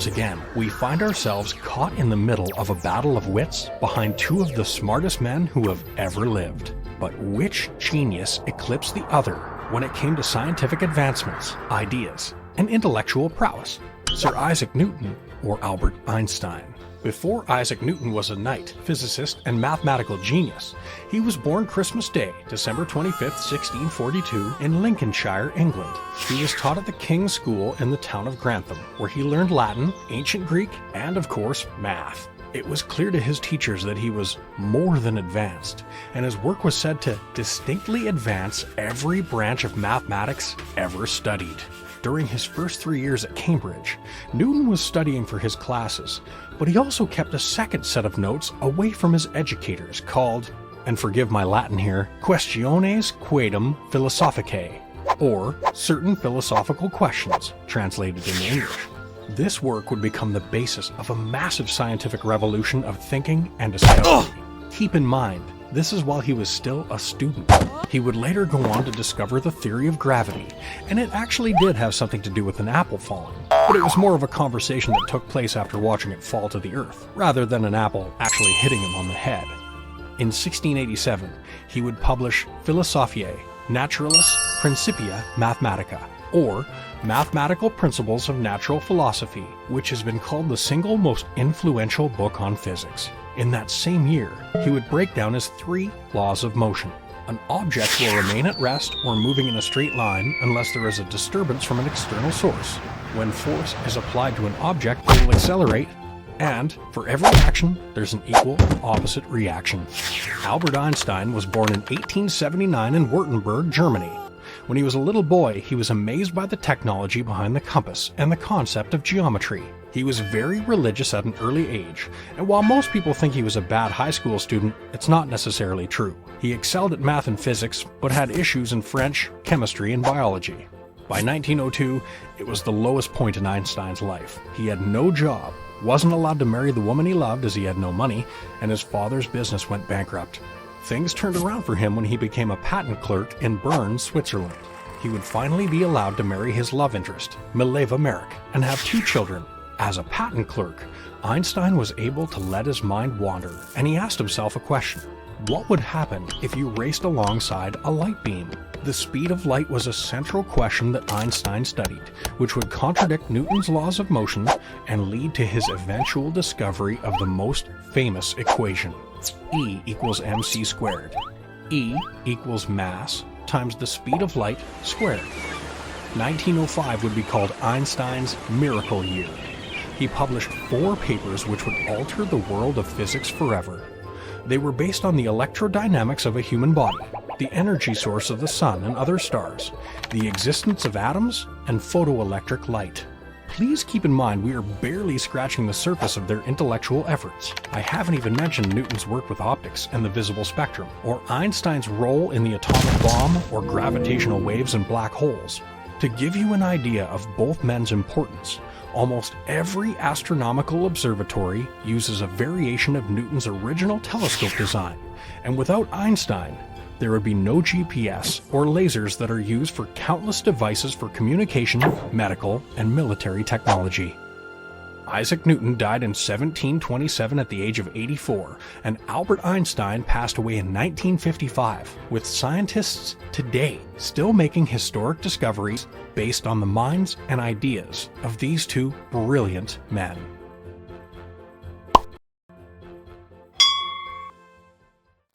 Once again, we find ourselves caught in the middle of a battle of wits behind two of the smartest men who have ever lived. But which genius eclipsed the other when it came to scientific advancements, ideas, and intellectual prowess? Sir Isaac Newton or Albert Einstein? Before Isaac Newton was a knight, physicist, and mathematical genius, he was born Christmas Day, December 25, 1642, in Lincolnshire, England. He was taught at the King's School in the town of Grantham, where he learned Latin, ancient Greek, and of course, math. It was clear to his teachers that he was more than advanced, and his work was said to distinctly advance every branch of mathematics ever studied. During his first 3 years at Cambridge, Newton was studying for his classes, but he also kept a second set of notes away from his educators called, and forgive my Latin here, Questiones Quaedam Philosophicae, or Certain Philosophical Questions, translated into English. This work would become the basis of a massive scientific revolution of thinking and discovery. Keep in mind, this is while he was still a student. He would later go on to discover the theory of gravity, and it actually did have something to do with an apple falling. But it was more of a conversation that took place after watching it fall to the earth, rather than an apple actually hitting him on the head. In 1687, he would publish Philosophiae Naturalis Principia Mathematica, or Mathematical Principles of Natural Philosophy, which has been called the single most influential book on physics. In that same year, he would break down his 3 laws of motion. An object will remain at rest or moving in a straight line unless there is a disturbance from an external source. When force is applied to an object, it will accelerate, and for every action, there's an equal and opposite reaction. Albert Einstein was born in 1879 in Württemberg, Germany. When he was a little boy, he was amazed by the technology behind the compass and the concept of geometry. He was very religious at an early age, and while most people think he was a bad high school student, it's not necessarily true. He excelled at math and physics, but had issues in French, chemistry, and biology. By 1902, it was the lowest point in Einstein's life. He had no job, wasn't allowed to marry the woman he loved as he had no money, and his father's business went bankrupt. Things turned around for him when he became a patent clerk in Bern, Switzerland. He would finally be allowed to marry his love interest, Mileva Merrick, and have 2 children. As a patent clerk, Einstein was able to let his mind wander, and he asked himself a question. What would happen if you raced alongside a light beam? The speed of light was a central question that Einstein studied, which would contradict Newton's laws of motion and lead to his eventual discovery of the most famous equation. E equals mc squared. E equals mass times the speed of light squared. 1905 would be called Einstein's miracle year. He published 4 papers which would alter the world of physics forever. They were based on the electrodynamics of a human body, the energy source of the sun and other stars, the existence of atoms, and photoelectric light. Please keep in mind we are barely scratching the surface of their intellectual efforts. I haven't even mentioned Newton's work with optics and the visible spectrum, or Einstein's role in the atomic bomb or gravitational waves and black holes. To give you an idea of both men's importance, almost every astronomical observatory uses a variation of Newton's original telescope design, and without Einstein, there would be no GPS or lasers that are used for countless devices for communication, medical, and military technology. Isaac Newton died in 1727 at the age of 84, and Albert Einstein passed away in 1955, with scientists today still making historic discoveries based on the minds and ideas of these 2 brilliant men.